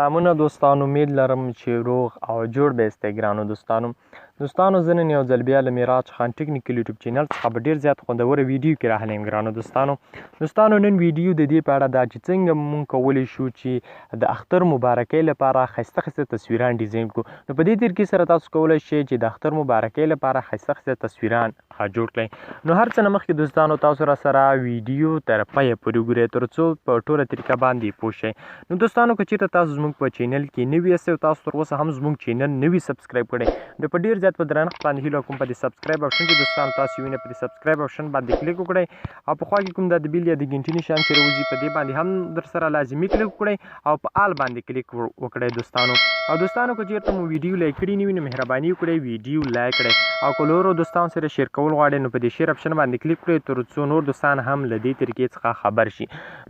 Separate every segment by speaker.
Speaker 1: سلامونه دوستانو، امید لرم چې روغ او جوړ به یاستئ ګرانو دوستانو زه نن یو ځل بیا له میراج خان ټیکنیکل یوټیوب چینل څخه په ډېر زیات خوندوره ویډیو کې راغلی یم ګرانو دوستانو نن ویډیو د دې په اړه ده چې څنګه مونږ کولی شو چې د اختر مبارکۍ لپاره ښایسته تصویران ډیزاین کړو. نو په دې طریقې سره تاسو کولی شئ چې د اختر مبارکۍ لپاره ښایسته تصویران جوړ کړئ. نو هر څه نه مخکې دوستانو تاسو را سره ویډیو تر پایه پورې وګورئ تر څو په ټوله طریقه باندې پوه شئ. نو دوستانو که چېرته تاسو زموږ په چینل کې نوي یاستئ او تاسو تر اوسه هم زموږ چینل نوي سبسکرایب کړئ نو په ډېر زیات په درنښت باندې هیله کوم په دې سبسکرایب آپشن چې دوستانو تاسو وینئ په دې سبسکرایب آپشن باندې کلیک وکړئ او په خوا کې کوم د بیل یا د ګنټې نشان چې راوځي په دې باندې هم در سره لازمي کلیک وکړئ او په آل باندې کلیک وکړئ دوستانو که چېرته مو ویډیو لایک کړي نه وي نو مهرباني وکړئ ویډیو لایک کړئ او که نورو دوستانو سره شیر کول غواړئ نو په دې شیر آپشن باندې کلیک کړئ تر څو نور دوستان هم له دې طریقې څخه خبر شي.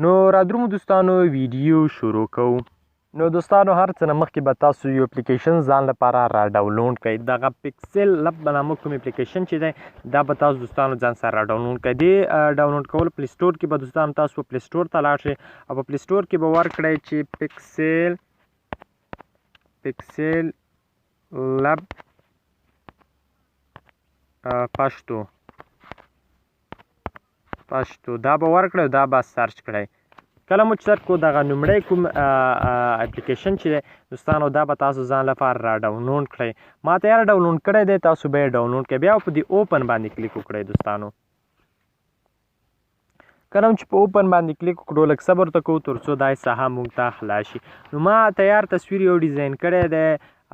Speaker 1: نو رادرومو دوستانو ویډیو شروع کوو. نو دوستانو هر څه نه مخکې به تاسو یو اپلیکیشن ځان لپاره را ډاونلوډ کړئ. دغه پکسل لب به نامه کوم اپلیکیشن چې دی دا به تاسو دوستانو ځان سره را ډاونلوډ کړئ. دې ډاونلوډ کول پلی سټور کې به دوستانو تاسو پلی سټور ته لاړ شئ او په پلی سټور کې به ورکړئ چې پکسل لب پښتو دا به ورکړئ دا به سرچ کړئ. کله مو چې سرچ کړو دغه لومړی کوم اپلیکیشن چې دی دوستانو دا به تاسو ځان لپاره را ډاونلوډ کړئ. ما تیار ډاونلوډ کړی دی تاسو به یې ډاونلوډ کړئ. بیا په دې اوپن باندې کلیک وکړئ. دوستانو کله چې په اوپن باندې کلیک وکړو لږ صبر ورته کوو تر څو دا ساحه موږ ته خلاص شي. نو ما تیار تصویر یو ډیزاین کړی دی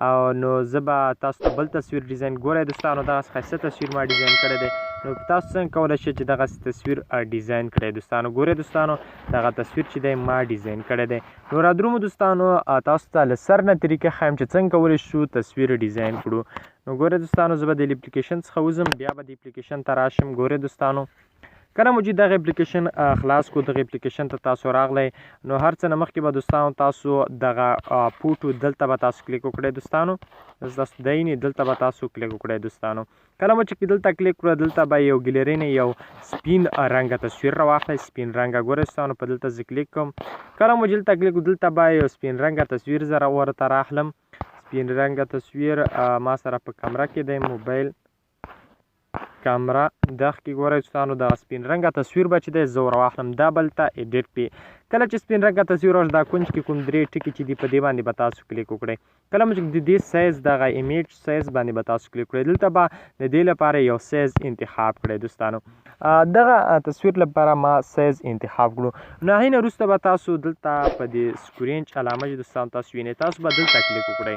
Speaker 1: او نو زه به تاسو ته بل تصویر ډیزاین ګورئ دوستانو دغسې ښایسته تصویر ما ډیزاین کړی دی. نو تاسو څنګه کولی شئ چې دغسې تصویر ډیزاین کړئ. دوستانو ګورئ دوستانو دغه تصویر چې دی ما ډیزاین کړی دی. نو را درومو دوستانو تاسو ته له سر نه طریقه ښایم چې څنګه کولی شو تصویر ډیزاین کړو. نو ګورئ دوستانو زه به د اپلیکیشن څخه وځم بیا به د اپلیکیشن ته راشم. ګورئ دوستانو کله مو چې دغه اپلیکیشن خلاص کړو دغه اپلیکیشن ته تاسو راغلی نو هر څه نه مخکې به دوستانو تاسو دغه فوټو دلته به تاسو کلیک وکړئ. دوستانو تاسو دی نه دلته به تاسو کلیک وکړئ. دوستانو کله مو چې دلته کلیک کړو دلته به یو ګیلري نه یو سپین رنګه تصویر راواخلئ. سپین رنګه ګورئ دوستانو په دلته زه کلیک کوم. کله مو دلته کلیک دلته به یو سپین رنګه تصویر زه ورته راخلم. سپین رنګه تصویر ما سره په کمره کې دی موبایل کامره دغه کې ګورئ دوستانو دغه سپین رنګه تصویر به چې دی زه ورواخلم دا به هلته ایډیټ پې کله چې سپین رنګه تصویر راشي دا کونج کې کوم درې ټکي چې دي په دې باندې به تاسو کلیک وکړئ. کله مو چې د دې سایز دغه ایمیج سایز باندې به تاسو کلیک کړئ. دلته به د دې لپاره یو سایز انتخاب کړئ. دوستانو دغه تصویر لپاره ما سایز انتخاب کړو. نو هغې نه وروسته به تاسو دلته په دې سکرینچ علامه چې دوستانو تاسو وینئ تاسو به دلته کلیک وکړئ.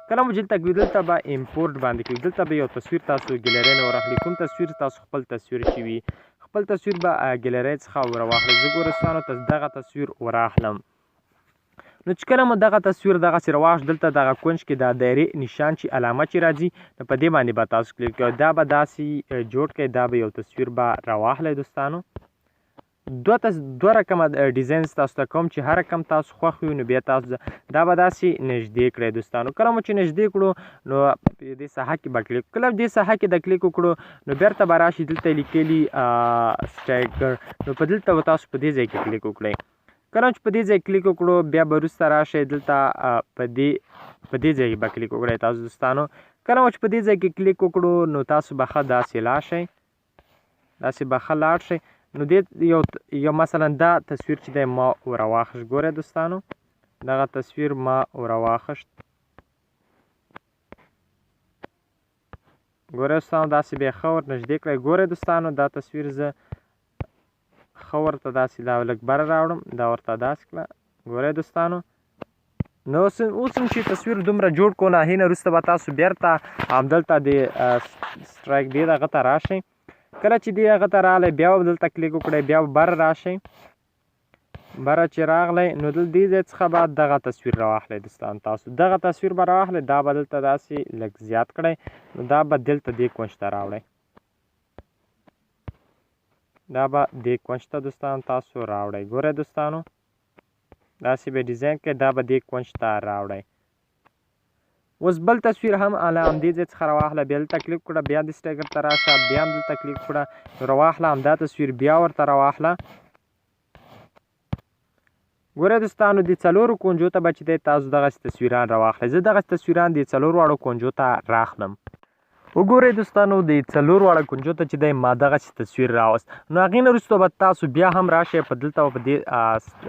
Speaker 1: کله مو دلته کلیک دلته به امپورټ باندې کلیک دلته به یو تصویر تاسو ګیلرۍ نه وراخلئ. کوم تصویر تاسو خپل تصویر چې وي خپل تصویر به ګیلرۍ څخه ورواخلئ. زه ګوره دوستانو دغه تصویر وراخلم. نو چې کله مو دغه تصویر دغسې راواخلو دلته دغه کونج کې د دایرې نشان چې علامه چې راځي نو په دې باندې به تاسو کلیک کوئ. دا به داسې جوړ کړئ. دا به یو تصویر به راواخلئ. دوستانو دوه رقمه ډیزاین تاسو ته کوم چې هر رقم تاسو خوښ وي نو بیا تاسو دا به داسې نږدې کړئ. دوستانو کله مو چې نږدې کړو نو په دې ساحه کې به کلیک کله دې ساحه کې د کلیک وکړو نو بیرته به راشي دلته لیکلي سټایګر نو په دلته به تاسو په دې ځای کې کلیک وکړئ. کله چې په دې ځای کلیک وکړو بیا به وروسته راشئ دلته په دې ځای کې به کلیک وکړئ. تاسو دوستانو کله مو چې په دې ځای کې کلیک وکړو نو تاسو به ښه داسې لاړ شئ. داسې به ښه لاړ شئ. نو دې یو مثلا دا تصویر چې دی ما ورواخیست. ګورئ دوستانو دغه تصویر ما ورواخیست. ګورئ دوستانو داسې به یې ښه ور نږدې کړئ. ګورئ دوستانو دا تصویر زه ښه ورته داسې دا لږ بره راوړم دا ورته داسې کړه. ګورئ دوستانو نو اوس هم چې تصویر دومره جوړ کړو نو هغې نه وروسته به تاسو بیرته همدلته د سټرایک دې دغه ته راشئ. کله چې دې هغه ته راغلی بیا به دلته کلیک وکړئ. بیا به بره راشئ. بره چې راغلی نو دې ځای څخه به دغه تصویر راواخلئ. دوستان تاسو دغه تصویر به راواخلئ. دا به دلته داسې لږ زیات کړئ نو دا به دلته دې کونج ته راوړئ. دا به دې کونج ته دوستان تاسو راوړئ. ګورئ دوستانو داسې به ډیزاین کړئ. دا به دې کونج ته راوړئ. اوس بل تصویر هم له همدې ځای څخه راواخله بیا دلته کلیک وکړه بیا د سټیکر ته راشه بیا هم دلته کلیک وکړه راواخله همدا تصویر بیا ورته راواخله ګوره دوستانو د څلورو کونجو ته به چې دی تاسو دغسې تصویران راواخلئ. زه دغسې تصویران د څلورو واړو کونجو ته راخلم. وګورئ دوستانو د څلور واړه کونجو ته چې دی ما دغسې تصویر راوست. نو هغې نه وروسته به تاسو بیا هم راشئ په دلته به په دې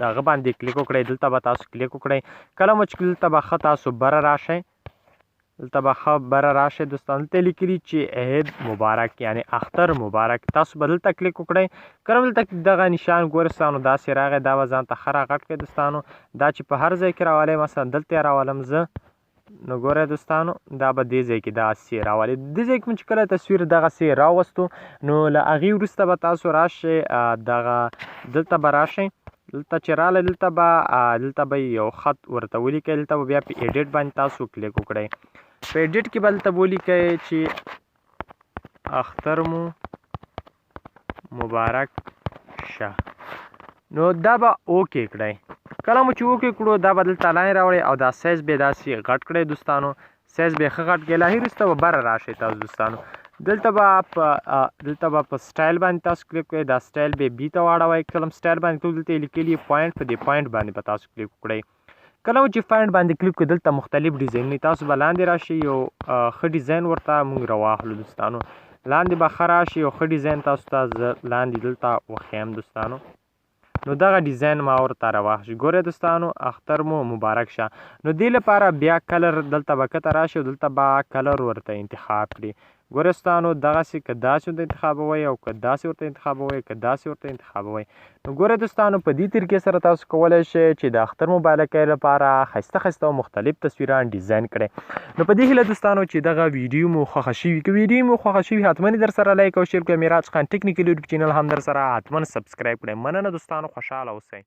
Speaker 1: هغه باندې کلیک وکړئ. دلته به تاسو کلیک وکړئ. کله مو چې دلته به ښه تاسو بره راشئ، دلته به ښه بره راشئ دوستانو. دلته لیکلي چې عید مبارک یعنې اختر مبارک. تاسو به دلته کلیک وکړئ. کله دلته دغه نشان ګورئ دوستانو داسې راغی، دا به ځان ته ښه راغټ کړئ دوستانو. دا چې په هر ځای کې راولئ، مثلا دلته یې راولم زه، نو ګورئ دوستانو دا به دې ځای کې داسې راولئ. دې ځای کې مو چې کله تصویر دغسې راوستو نو له هغې وروسته به تاسو راشئ دغه دلته به راشئ. دلته چې راغلی دلته به یو خط ورته ولیکئ. دلته به بیا په ایډیټ باندې تاسو کلیک وکړئ. په ایډیټ کې به دلته ولیکئ چې اختر مو مبارک شه. نو دا به اوکې کړئ. کله مو چې اوکې کړو دا به دلته لاین راوړئ او دا سایز به یې داسې غټ کړئ دوستانو. سایز به یې ښه غټ کړئ. له هغې وروسته به بره راشئ تاسو دوستانو. دلته به په سټایل باندې تاسو کلیک کړئ. دا سټایل به بي ته واړوئ. کله هم سټایل باندې کلیک دلته یې لیکلي پوینټ، په دې پوینټ باندې به تاسو کلیک وکړئ. کله مو چې پوینټ باندې کلیک کړئ دلته مختلف ډیزاینونه تاسو به لاندې راشئ، یو ښه ډیزاین ورته موږ راواخلو دوستانو. لاندې به ښه راشي، یو ښه ډیزاین تاسو ته زه لاندې دلته وښیم دوستانو. نو دغه ډیزاین ما ورته راواخلي. ګورئ دوستانو اختر مو مبارک شه. نو دې لپاره بیا کلر دلته به کته راشي او دلته به کلر ورته انتخاب کړي. ګورئ دوستانو دغسې که داسې ورته انتخابوئ او که داسې ورته انتخابوئ که داسې ورته انتخابوئ. نو ګورئ دوستانو په دې طریقې سره تاسو کولی شئ چې د اختر مبارکۍ لپاره ښایسته ښایسته او مختلف تصویران ډیزاین کړئ. نو په دې هیله دوستانو چې دغه ویډیو مو خوښه شوي، که ویډیو مو خوښه شوي حتما در سره لایک او شیر کړئ. میراج خان ټیکنیکل یوټیوب چینل هم در سره حتما سبسکرایب کړئ. مننه دوستانو، خوشحاله اوسئ.